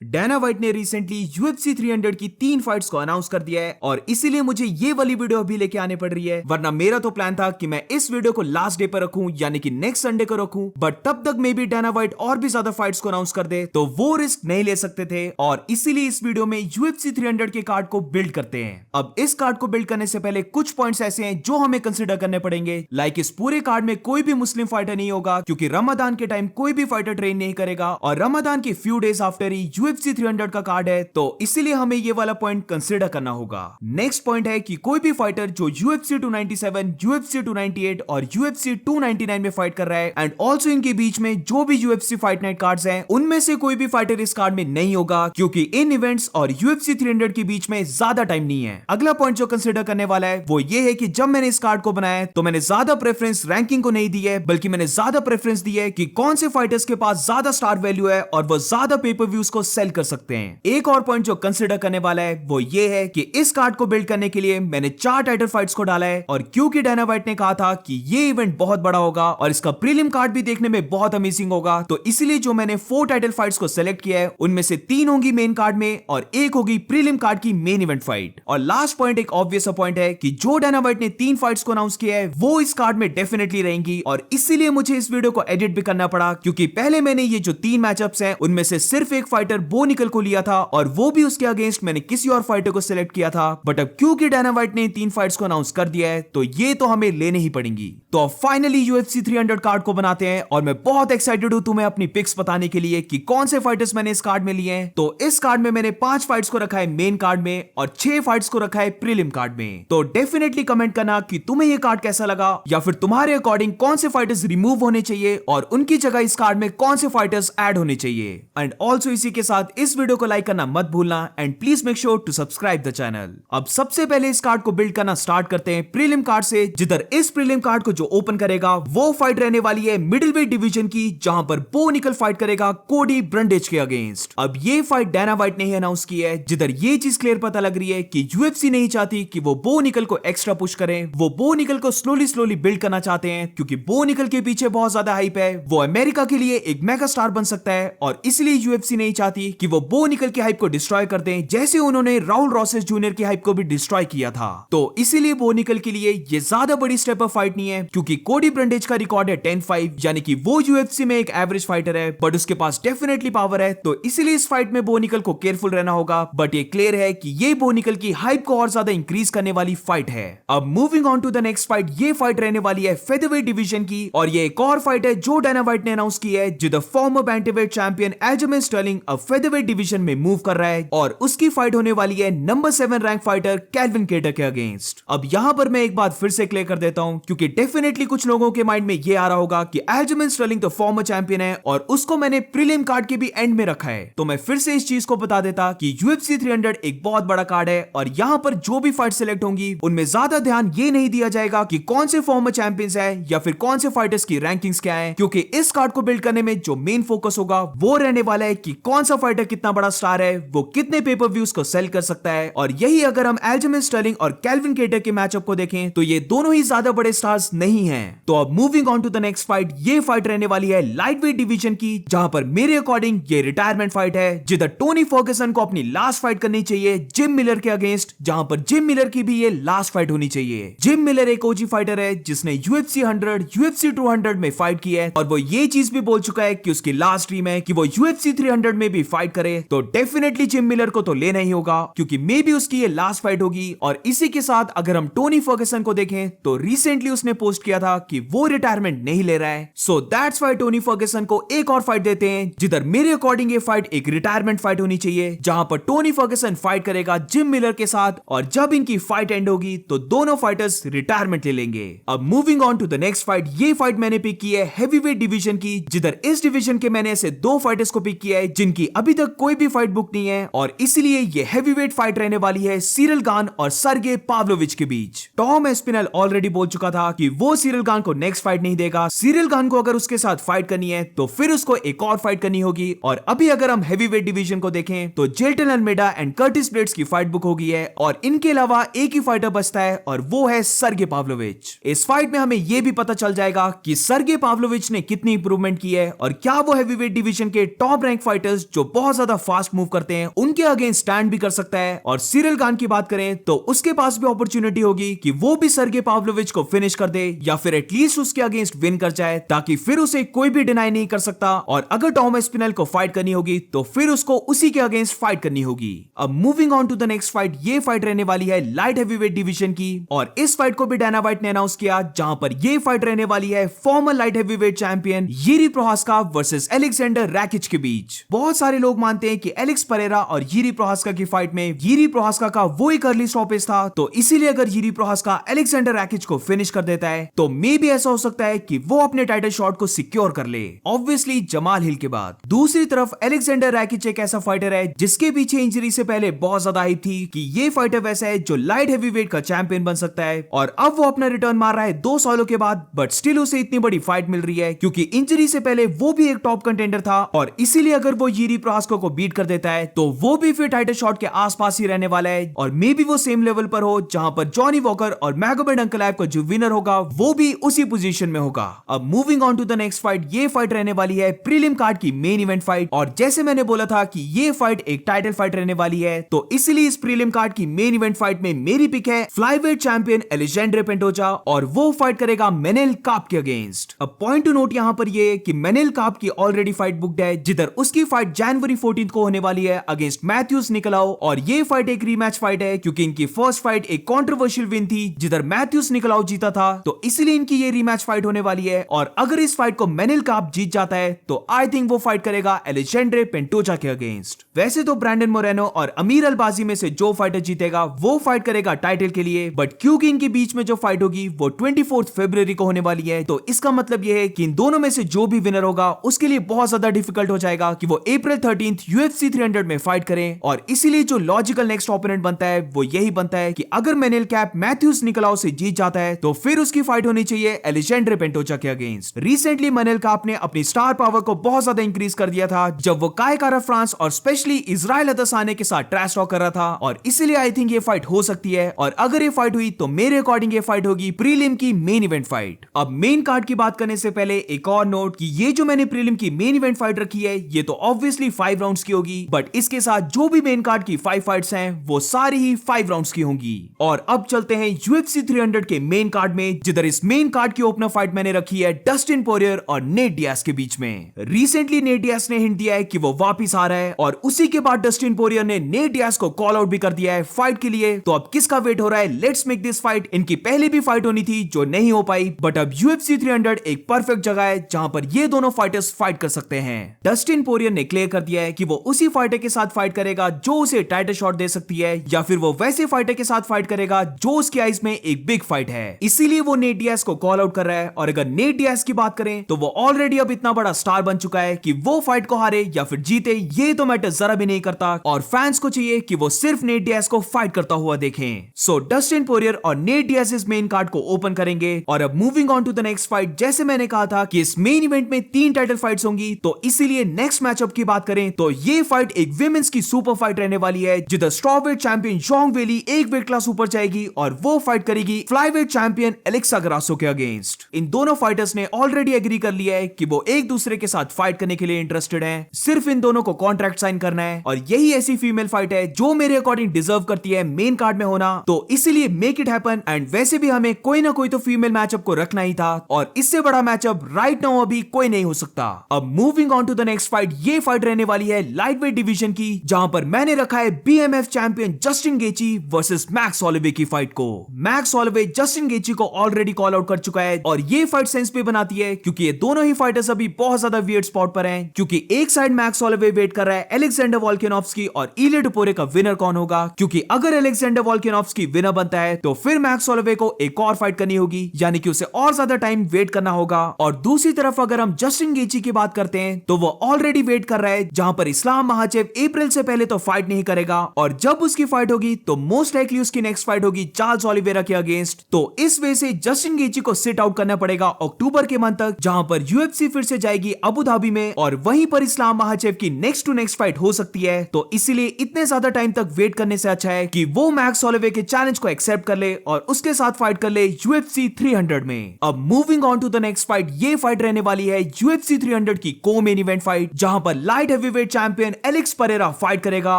डैना white ने recently UFC 300 की 3 fights को अनाउंस कर दिया है और इसीलिए मुझे ये वाली वीडियो अभी लेके आने पड़ रही है, वरना मेरा तो प्लान था कि मैं इस वीडियो को लास्ट डे पर रखूं यानी कि नेक्स्ट संडे को रखूं, बट तब तक मे बी डैना वाइट और भी ज्यादा फाइट्स को अनाउंस कर दे तो वो रिस्क नहीं ले सकते थे और इसीलिए इस वीडियो में UFC 300 के कार्ड को बिल्ड करते हैं। अब इस कार्ड को बिल्ड करने से पहले कुछ पॉइंट्स ऐसे हैं जो हमें कंसिडर करने पड़ेंगे, लाइक इस पूरे कार्ड में कोई भी मुस्लिम फाइटर नहीं होगा क्योंकि रमजान के टाइम कोई भी फाइटर ट्रेन नहीं करेगा और रमजान के few days after he UFC 300 का कार्ड है, तो इसीलिए हमें ये वाला पॉइंट कंसीडर करना होगा। नेक्स्ट पॉइंट है कि कोई भी फाइटर जो UFC 297, UFC 298 और UFC 299 में फाइट कर रहा है एंड ऑल्सो इनके बीच में जो भी UFC फाइट नाइट कार्ड्स हैं उनमें से कोई भी फाइटर इस कार्ड में नहीं होगा क्योंकि इन इवेंट्स और UFC 300 के बीच में ज्यादा टाइम नहीं है। अगला पॉइंट जो कंसीडर करने वाला है वो ये है कि जब मैंने इस कार्ड को बनाया तो मैंने ज्यादा प्रेफरेंस रैंकिंग को नहीं दी है, बल्कि मैंने ज्यादा प्रेफरेंस दी है कि कौन से फाइटर्स के पास ज्यादा स्टार वैल्यू है और वो ज्यादा पेपर व्यूज को सेल कर सकते हैं। एक और पॉइंट जो कंसीडर करने वाला है वो ये है कि इस कार्ड को बिल्ड करने के लिए मैंने 4 टाइटल फाइट्स को डाला है और क्योंकि डैना वाइट ने कहा था कि ये इवेंट बहुत बड़ा होगा और इसका प्रीलिम कार्ड भी देखने में बहुत अमेजिंग होगा, तो इसलिए जो मैंने 4 टाइटल फाइट्स को सिलेक्ट किया है उनमें से 3 होंगी मेन कार्ड में और 1 होगी प्रीलिम कार्ड की मेन इवेंट फाइट। और लास्ट पॉइंट एक ऑब्वियस पॉइंट है कि जो डैना वाइट ने 3 फाइट्स को अनाउंस किया है वो इस कार्ड में डेफिनेटली रहेंगी और इसीलिए मुझे इस वीडियो को एडिट भी करना पड़ा क्योंकि पहले मैंने ये जो 3 मैचअप्स हैं उनमें से सिर्फ एक फाइटर बो निकल को लिया था और वो भी उसके अगेंस्ट मैंने किसी और फाइटर को सिलेक्ट किया था, बट अब क्योंकि डैना वाइट ने 3 फाइट्स को अनाउंस कर दिया है तो ये तो हमें लेने ही पड़ेंगी। तो अब फाइनली UFC 300 कार्ड को बनाते हैं और मैं बहुत एक्साइटेड हूं तुम्हें अपनी पिक्स बताने के लिए कि कौन से फाइटर्स मैंने इस कार्ड में लिए हैं। तो इस कार्ड में मैंने 5 फाइट्स को रखा है मेन कार्ड में और 6 फाइट्स को रखा है प्रीलिम कार्ड में। तो डेफिनेटली कमेंट करना कि तुम्हें ये कार्ड कैसा लगा या फिर तुम्हारे अकॉर्डिंग कौन से फाइटर्स रिमूव होने चाहिए और उनकी जगह इस कार्ड में कौन से फाइटर्स ऐड होने चाहिए। एंड ऑल्सो इसी के साथ इस वीडियो को लाइक करना मत भूलना and please make sure to subscribe the channel. अब सबसे पहले इस कार्ड को बिल्ड करना स्टार्ट करते हैं प्रीलिम कार्ड से, जिधर इस प्रीलिम कार्ड को जो ओपन करेगा वो फाइट रहने वाली है मिडिलवेट डिवीजन की, जहां पर बो निकल फाइट करेगा कोडी ब्रंडेज के अगेंस्ट। अब ये फाइट डैना वाइट ने ही अनाउंस की है, जिधर ये चीज क्लियर पता लग रही है कि UFC नहीं चाहती कि वो बो निकल को एक्स्ट्रा पुश करें, वो बो निकल को स्लोली बिल्ड करना चाहते हैं क्योंकि बो निकल के पीछे बहुत ज्यादा हाइप है, वो अमेरिका के लिए एक मेगा स्टार बन सकता है और इसलिए UFC नहीं चाहती कि वो बो निकल की हाइप को डिस्ट्रॉय कर दें जैसे उन्होंने राउल रॉसेस जूनियर की हाइप को भी डिस्ट्रॉय किया था। तो इसीलिए बो निकल के लिए ये ज्यादा बड़ी स्टेप अप फाइट नहीं है क्योंकि कोडी ब्रंडेज का रिकॉर्ड है 10-5, यानी कि वो UFC में एक एवरेज फाइटर है बट उसके पास डेफिनेटली पावर है, तो इसीलिए इस फाइट में बो निकल को केयरफुल रहना होगा। बट ये क्लियर है कि ये बो निकल की हाइप को और ज्यादा इंक्रीज करने वाली फाइट है। अब moving on to the next fight, ये फाइट रहने वाली है फेदरवेट डिवीजन की और ये एक और फाइट है जो डैना वाइट ने अनाउंस की है, जो the former bantamweight champion Aljamain Sterling अब फेदरवेट डिवीजन में मूव कर रहा है और उसकी फाइट होने वाली है number 7 rank fighter Calvin Kattar के अगेंस्ट। अब यहां पर मैं एक बात फिर से क्लियर कर देता हूं क्योंकि डेफिनेटली कुछ लोगों के माइंड में ये आ रहा होगा कि एल्जमेन स्टर्लिंग तो फॉर्मर चैंपियन है और उसको मैंने प्रीलिम कार्ड के भी एंड में रखा है। तो मैं फिर से इस चीज को बता देता कि UFC 300 एक बहुत बड़ा कार्ड है और यहां पर जो भी फाइट सिलेक्ट होंगी उनमें ज्यादा ध्यान ये नहीं दिया जाएगा कि कौन से फॉर्मर चैंपियंस है या फिर कौन से फाइटर्स की रैंकिंग्स क्या है, क्योंकि इस कार्ड को बिल्ड करने में जो मेन फोकस होगा वो रहने वाला है कि कौन सा फाइटर कितना बड़ा स्टार है, वो कितने पेपर व्यूज को सेल कर सकता है। और यही अगर हम एल्जमेन स्टर्लिंग और कैल्विन केटर के मैचअप को देखें तो ये दोनों ही ज्यादा बड़े स्टार्स नहीं हैं। तो अब moving on to the next fight, ये फाइट रहने वाली है लाइटवेट डिवीजन की, जहां पर मेरे अकॉर्डिंग ये रिटायरमेंट फाइट है, जिधर टोनी फर्गसन को अपनी लास्ट फाइट करनी चाहिए जिम मिलर के अगेंस्ट, जहां पर जिम मिलर की भी ये लास्ट फाइट होनी चाहिए। जिम मिलर एक ओजी फाइटर है जिसने UFC 100, UFC 200 में फाइट की है और वो ये चीज भी बोल चुका है कि उसकी लास्ट ड्रीम है कि वो UFC 300 में भी फाइट करे। तो डेफिनेटली जिम मिलर को तो लेना ही होगा क्योंकि मे बी उसकी ये लास्ट फाइट होगी। और इसी के साथ अगर हम टोनी फर्गसन को देखें तो रिसेंटली उसने पोस्ट किया था कि वो रिटायरमेंट नहीं ले रहा है, so that's why Tony Fergusson को एक और फाइट देते हैं, जिधर मेरे अकॉर्डिंग ये फाइट एक रिटायरमेंट फाइट होनी चाहिए, जहां पर टोनी फर्गसन फाइट करेगा जिम मिलर के साथ और जब इनकी फाइट एंड होगी तो दोनों फाइटर्स रिटायरमेंट ले लेंगे। अब moving on to the next fight, ये फाइट मैंने पिक की है हैवीवेट डिवीजन की, जिधर इस डिवीजन के मैंने ऐसे 2 फाइटर्स को पिक किया है जिनकी अभी तक कोई भी फाइट बुक नहीं है और इसलिए ये हैवीवेट फाइट रहने वाली है सिरिल गान और सर्गे पाव्लोविच के बीच। टॉम एस्पिनल ऑलरेडी बोल चुका था कि वो सिरिल गान को नेक्स्ट फाइट नहीं देगा। सिरिल गान को अगर उसके साथ फाइट करनी है तो फिर उसको एक और फाइट करनी होगी। और अभी अगर हम हैवीवेट डिवीजन को देखें तो जेल्टन अल्मेडा एंड कर्टिस ब्लेड्स की फाइट बुक हो गई है और इनके अलावा एक ही फाइटर बचता है और वो है सर्गे पाव्लोविच। इस फाइट में हमें यह भी पता चल जाएगा कि सर्गे पाव्लोविच ने कितनी इंप्रूवमेंट की है और क्या वो हैवीवेट डिवीजन के टॉप रैंक फाइटर्स जो बहुत ज्यादा फास्ट मूव करते हैं उनके अगेंस्ट स्टैंड भी कर सकता है। और सिरिल खान की बात करें तो उसके पास भी अपॉर्चुनिटी होगी कि वो भी सर्गे पाव्लोविच को फिनिश कर दे या फिर एटलीस्ट उसके अगेंस्ट विन कर जाए, ताकि फिर उसे कोई भी डिनाई नहीं कर सकता। और अगर टॉमस पिनेल को फाइट करनी होगी तो फिर उसको उसी के अगेंस्ट फाइट करनी होगी। अब moving on to the next fight, ये फाइट रहने वाली है लाइट हैवीवेट डिवीजन की, और इस फाइट को भी डायना व्हाइट ने अनाउंस किया, जहां पर ये फाइट रहने वाली है former light heavyweight champion Jiri Prochazka versus Aleksandar Rakic के बीच। बहुत सारे लोग मानते हैं कि एलेक्स परेरा और यिरी प्रोहास्का की फाइट में यिरी प्रोहास्का का वो एक अर्ली स्टॉपेज था, तो इसीलिए अगर यिरी प्रोहास्का अलेक्जेंडर रैकिच को फिनिश कर देता है तो मे भी ऐसा हो सकता है कि वो अपने टाइटल शॉट को सिक्योर कर ले, ऑब्वियसली जमाल हिल के बाद। दूसरी तरफ अलेक्जेंडर रैकिच एक ऐसा फाइटर है जिसके पीछे इंजरी से पहले बहुत ज्यादा हाइप थी कि ये फाइटर वैसा है जो लाइट हैवीवेट का चैंपियन बन सकता है, और अब वो अपना रिटर्न मार रहा है 2 सालों के बाद, बट स्टिल उसे इतनी बड़ी फाइट मिल रही है क्योंकि इंजरी से पहले वो भी एक टॉप कंटेंडर था, और इसीलिए अगर वो यिरी प्रोहास्का को बीट कर देता है तो वो भी फिर टाइटल शॉट के आसपास ही रहने वाला है, और मे भी वो सेम लेवल पर हो जहां पर जॉनी वॉकर और मैगोमेड अंकलाइव का जो विनर होगा वो भी उसी पोजीशन में होगा। अब moving on to the next fight, ये फाइट रहने वाली है प्रीलिम कार्ड की मेन इवेंट फाइट, और जैसे मैंने बोला था कि ये फाइट एक टाइटल फाइट रहने वाली है, तो इसलिए इस प्रीलिम कार्ड की मेन इवेंट फाइट में मेरी पिक है फ्लाईवेट चैंपियन एलेजेंड्रे पेंटोजा, और वो फाइट करेगा मेनेल काप के अगेंस्ट। अब पॉइंट टू नोट यहां पर ये कि मेनेल काप की ऑलरेडी फाइट बुक्ड है, जिधर उसकी फाइट जनवरी 14 को होने वाली है अगेंस्ट मैथ्यूस निकोलाउ, और ये फाइट एक रीमैच फाइट है क्योंकि इनकी फर्स्ट फाइट एक कंट्रोवर्शियल विन थी जिधर मैथ्यूस निकोलाउ जीता था, तो इसलिए इनकी ये रीमैच फाइट होने वाली है। और अगर इस फाइट को मेनेल काप जीत जाता है तो आई थिंक वो फाइट करेगा एलेजेंड्रे पेंटोजा के अगेंस्ट। वैसे तो ब्रैंडन मोरेनो और अमीर अलबाजी में से जो फाइटर जीतेगा वो फाइट करेगा टाइटल के लिए, बट क्योंकि इनके बीच में जो फाइट होगी वो 24 फरवरी को होने वाली है, तो इसका मतलब ये है कि इन दोनों में से जो भी विनर होगा उसके लिए बहुत ज्यादा डिफिकल्ट हो जाएगा कि वो अप्रैल 13 UFC 300 में फाइट करें, और इसीलिए जो लॉजिकल नेक्स्ट ओपोनेंट बनता है वो यही बनता है कि अगर मेनेल कैप मैथ्यूस निकोलाउ से जीत जाता है तो फिर उसकी फाइट होनी चाहिए एलेजेंड्रे पेंटोजा के अगेंस्ट। रिसेंटली मेनेल कैप ने अपनी स्टार पावर को बहुत ज्यादा इंक्रीज कर दिया था जब वो काय कारा फ्रांस और स्पेशली इजराइल अदसाने के साथ ट्रैश टॉक कर रहा था, और इसीलिए आई थिंक ये फाइट हो सकती है, और अगर ये फाइट हुई तो मेरे अकॉर्डिंग ये फाइट होगी प्रीलिम की मेन इवेंट फाइट। अब मेन कार्ड की बात करने से पहले एक और नोट कि ये जो मैंने प्रीलिम की मेन इवेंट फाइट रखी है ये तो ऑब्वियसली 5 राउंड्स की होगी, बट इसके साथ जो भी मेन कार्ड की 5 फाइट्स हैं वो सारी ही 5 राउंड्स की होंगी। और अब चलते हैं UFC 300 के मेन कार्ड में, जिधर इस मेन कार्ड की ओपनर फाइट मैंने रखी है डस्टिन पोरियर और नेट डियाज के बीच में। रिसेंटली नेट डियाज ने हिंट दिया है कि वो वापस आ रहा है, और उसी के बाद डस्टिन पोरियर ने नेट डियाज को कॉल आउट भी कर दिया है फाइट के लिए। तो अब किसका वेट हो रहा है? Let's make this fight. इनकी पहले भी फाइट होनी थी जो नहीं हो पाई, बट अब UFC 300 एक परफेक्ट जगह है जहां पर ये दोनों फाइटर्स फाइट कर सकते हैं। डस्टिन पोरियर ने क्लियर कर दिया है कि वो उसी फाइटर के साथ फाइट करेगा जो उसे टाइटल शॉट दे सकती है, या फिर वो वैसे फाइटर के साथ फाइट करेगा जो उसकी आइज में एक बिग फाइट है, इसीलिए वो नेट डियाज को कॉल आउट कर रहा है। और अगर नेट डियाज की बात करें तो वो ऑलरेडी अब इतना बड़ा स्टार बन चुका है कि वो फाइट को हारे या फिर जीते ये तो मैटर जरा भी नहीं करता, और फैंस को चाहिए कि वो सिर्फ नेट डियाज को फाइट करता हुआ देखें। सो डस्टिन पोरियर और नेट डियाज इस मेन कार्ड को ओपन करेंगे। और अब moving on to the next fight, जैसे मैंने कहा था कि इस मेन इवेंट में 3 टाइटल फाइट्स होंगी, तो इसीलिए नेक्स्ट मैचअप की बात करें तो ये फाइट एक विमेंस की सुपर फाइट रहने वाली है, जिधर स्ट्रॉवेट चैंपियन जोंग वेली एक वेट क्लास ऊपर जाएगी और वो फाइट करेगी फ्लाईवेट चैंपियन एलेक्सा ग्रासो के अगेंस्ट। इन दोनों फाइटर्स ने ऑलरेडी एग्री कर लिया है कि वो एक दूसरे के साथ फाइट करने के लिए इंटरेस्टेड हैं, सिर्फ इन दोनों को कॉन्ट्रैक्ट साइन करना है, और यही ऐसी फीमेल फाइट है जो मेरे अकॉर्डिंग डिजर्व करती है मेन कार्ड में होना, तो इसीलिए मेक इट हैपन। एंड वैसे भी हमें कोई ना कोई तो फीमेल मैचअप को रखना ही था, और इससे बड़ा मैचअप राइट नाउ अभी कोई नहीं हो सकता। अब moving on to the next fight, ये फाइट रहने वाली है लाइटवेट डिवीजन की, जहां पर मैंने रखा है BMF champion Justin गेची versus max Holloway की फाइट को। मैक्स हॉलोवे जस्टिन गेची को ऑलरेडी कॉल आउट कर चुका है, और ये फाइट सेंस पे बनाती है क्योंकि ये दोनों ही फाइटर्स अभी बहुत ज्यादा वियर्ड स्पॉट पर हैं, क्योंकि एक साइड मैक्स हॉलोवे वेट कर रहा है अलेक्जेंडर वोल्कानोव्स्की और इलिया टोपुरे का विनर कौन होगा, क्योंकि अगर अलेक्जेंडर वोल्कानोव्स्की विनर बनता है तो फिर मैक्स हॉलोवे को एक और फाइट करनी होगी, यानी कि उसे और ज्यादा टाइम वेट करना होगा। और दूसरी तरफ अगर हम जस्टिन गेची की बात करते हैं तो वो ऑलरेडी वेट कर रहा है, जहां पर इस्लाम महाचेव अप्रैल से पहले तो फाइट नहीं करेगा, और जब उसकी फाइट होगी तो मोस्ट लाइकली उसकी नेक्स्ट फाइट होगी चार्ल्स ओलिवेरा के अगेंस्ट। तो इस वजह से जस्टिन गेची को सिट आउट करना पड़ेगा अक्टूबर के मंथ तक, जहां पर UFC फिर से जाएगी अबू धाबी में, और वहीं पर इस्लाम महाचेव की नेक्स्ट टू नेक्स्ट फाइट हो सकती है। तो इसीलिए इतने ज्यादा टाइम तक वेट करने से अच्छा है कि वो मैक्स हॉलोवे के चैलेंज को एक्सेप्ट कर ले और उसके साथ फाइट कर ले UFC 300 में। अब moving on to the next fight, ये फाइट रहने वाली है UFC 300 की को मेन इवेंट फाइट, जहां पर light heavyweight champion Alex Pereira fight करेगा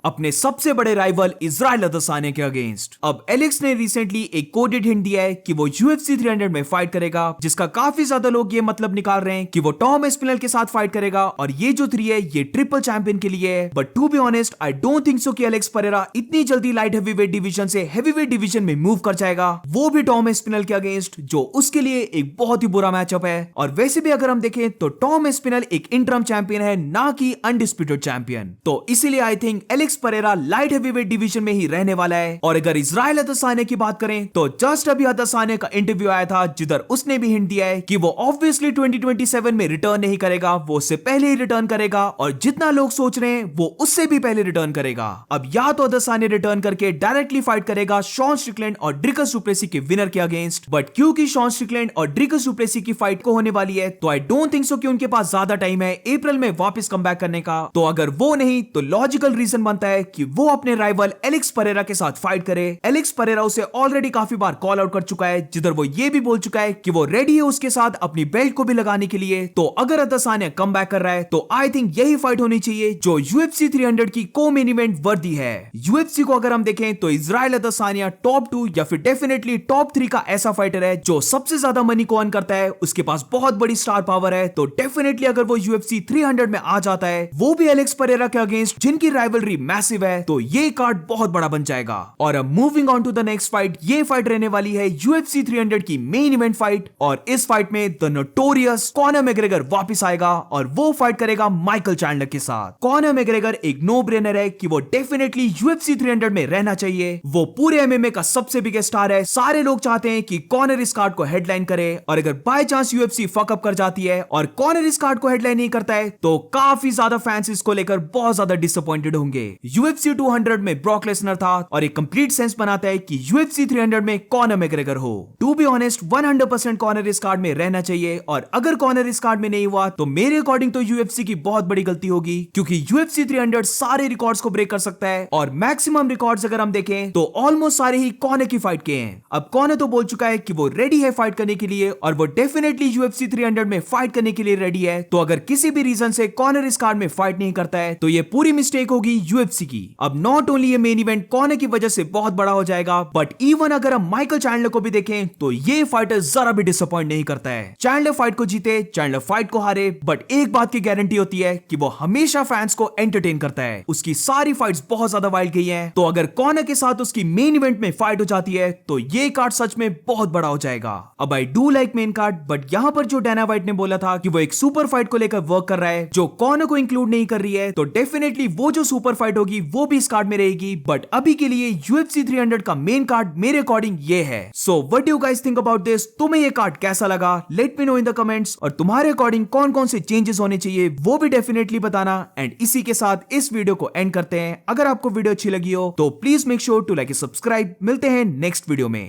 अपने सबसे बड़े राइवल इजराइल अदेसानिया के अगेंस्ट। अब एलेक्स ने रिसेंटली एक कोडेड हिंट दिया है कि वो UFC 300 में फाइट करेगा, जिसका काफी ज्यादा लोग ये मतलब निकाल रहे हैं कि वो टॉम एस्पिनल के साथ फाइट करेगा और ये जो 3 है ये ट्रिपल चैंपियन के लिए है। But to be honest I don't think so कि एलेक्स परेरा इतनी जल्दी लाइट हेवीवेट डिवीजन से हेवीवेट डिवीजन में मूव कर जाएगा, वो भी टॉम एस्पिनल के अगेंस्ट, जो उसके लिए एक बहुत ही बुरा मैचअप है। और वैसे भी अगर हम देखें तो टॉम एस्पिनल एक इंटरम चैंपियन है, ना कि अनडिस्प्यूटेड चैंपियन। तो इसीलिए I think Alex Pereira light heavyweight division में ही रहने वाला है। और अगर इजराइल अदेसानिया की बात करें तो जस्ट अभी अदेसानिया का इंटरव्यू आया था जिधर उसने भी हिंट दिया है कि वो ऑब्वियसली 2027 में रिटर्न नहीं करेगा, वो उससे पहले ही रिटर्न करेगा और जितना लोग सोच रहे हैं वो उससे भी पहले रिटर्न करेगा। अब या तो अदेसानिया रिटर्न करके डायरेक्टली फाइट करेगा शॉन स्ट्रिकलैंड और ड्रिकस डु प्लेसी के विनर के अगेंस्ट, बट क्योंकि शॉन स्ट्रिकलैंड और ड्रिकस डु प्लेसी की फाइट को होने वाली है तो आई डोंट थिंक सो कि उनके पास ज्यादा टाइम है अप्रैल में वापस कम बैक करने का। तो अगर वो नहीं तो लॉजिकल रीजन बनता है कि वो अपने राइवल एलेक्स परेरा के साथ फाइट करे। एलेक्स परेरा उसे ऑलरेडी काफी बार कॉल आउट कर चुका है, जिधर वो ये भी बोल चुका है कि वो रेडी है उसके साथ अपनी बेल्ट को भी लगाने के लिए। तो अगर अदेसानिया कम बैक कर रहा है तो आई थिंक यही फाइट होनी चाहिए जो UFC 300 की को मेन इवेंट वर्दी है। UFC को अगर हम देखें तो इजराइल अदेसानिया टॉप 2 या फिर डेफिनेटली टॉप 3 का ऐसा फाइटर है जो सबसे ज्यादा मनी को अर्न करता है, उसके पास बहुत बड़ी स्टार पावर है। तो डेफिनेटली अगर वो UFC 300 में आ जाता है, वो भी एलेक्स परेरा के अगेंस्ट जिनकी राइवलरी मैसिव है, तो ये कार्ड बहुत बड़ा बन जाएगा। और अब moving on to the next fight, ये फाइट रहने वाली है UFC 300 की मेन इवेंट फाइट। और इस फाइट में द नोटोरियस कॉनर मैग्रेगर वापस आएगा और वो फाइट करेगा माइकल चैंडलर के साथ। कॉनर मैग्रेगर एक नो ब्रेनर है कि वो डेफिनेटली UFC 300 में रहना चाहिए। वो पूरे MMA का सबसे बिगेस्ट स्टार है, सारे लोग चाहते हैं कि कॉनर इस कार्ड को हेडलाइन करे। और अगर by chance UFC fuck up कर जाती है और कॉनर इस कार्ड को हेडलाइन नहीं करता है तो काफी ज्यादा फैंस इसको लेकर बहुत ज्यादा डिसअपॉइंटेड होंगे। UFC 200 में ब्रॉक लेसनर था और एक कंप्लीट सेंस बनाता है कि UFC 300 में कॉनर मैग्रेगर हो। टू बी ऑनेस्ट 100% कॉनर इस कार्ड में रहना चाहिए और अगर कॉनर इस कार्ड में नहीं हुआ तो मेरे अकॉर्डिंग तो UFC की बहुत बड़ी गलती होगी, क्योंकि UFC 300 सारे रिकॉर्ड्स को ब्रेक कर सकता है और मैक्सिमम रिकॉर्ड्स अगर हम देखें तो ऑलमोस्ट सारे ही कॉनर की फाइट के हैं। अब कॉनर तो बोल चुका है कि वो रेडी है फाइट करने के लिए और वो डेफिनेटली UFC 300 में फाइट करने के लिए रेडी है। तो अगर किसी भी रीजन से कॉनर इस कार्ड में फाइट नहीं करता है तो ये पूरी मिस्टेक होगी UFC की। अब नॉट ओनली ये मेन इवेंट कॉनर की वजह से बहुत बड़ा हो जाएगा, बट इवन अगर हम माइकल चैंडलर को भी देखें तो ये फाइटर जरा भी डिसअपॉइंट नहीं करता है। चैंडलर फाइट को जीते, चैंडलर फाइट को हारे, बट एक बात की गारंटी होती है कि वो हमेशा फैंस को एंटरटेन करता है। उसकी सारी फाइट्स बहुत ज्यादा वाइल्ड गई हैं, तो अगर कॉनर के साथ उसकी मेन इवेंट में फाइट हो जाती है तो ये कार्ड सच में बहुत बड़ा हो जाएगा। अब I do like main card, but यहाँ पर जो डैना व्हाइट ने बोला था कि वो एक सुपर फाइट को लेकर वर्क कर रहा है जो कॉनर को इंक्लूड नहीं कर रही है, तो डेफिनेटली वो जो सुपर फाइट होगी वो भी इस कार्ड में रहेगी। बट अभी के लिए UFC 300 का मेन कार्ड मेरे अकॉर्डिंग ये है। So what do you guys think about this? तुम्हें ये कार्ड कैसा लगा? Let me know in the comments. और तुम्हारे अकॉर्डिंग कौन कौन से चेंजेस होने चाहिए वो भी डेफिनेटली बताना। एंड इसी के साथ इस वीडियो को एंड करते हैं। अगर आपको वीडियो अच्छी लगी हो तो please make sure to like and subscribe. मिलते हैं नेक्स्ट वीडियो में।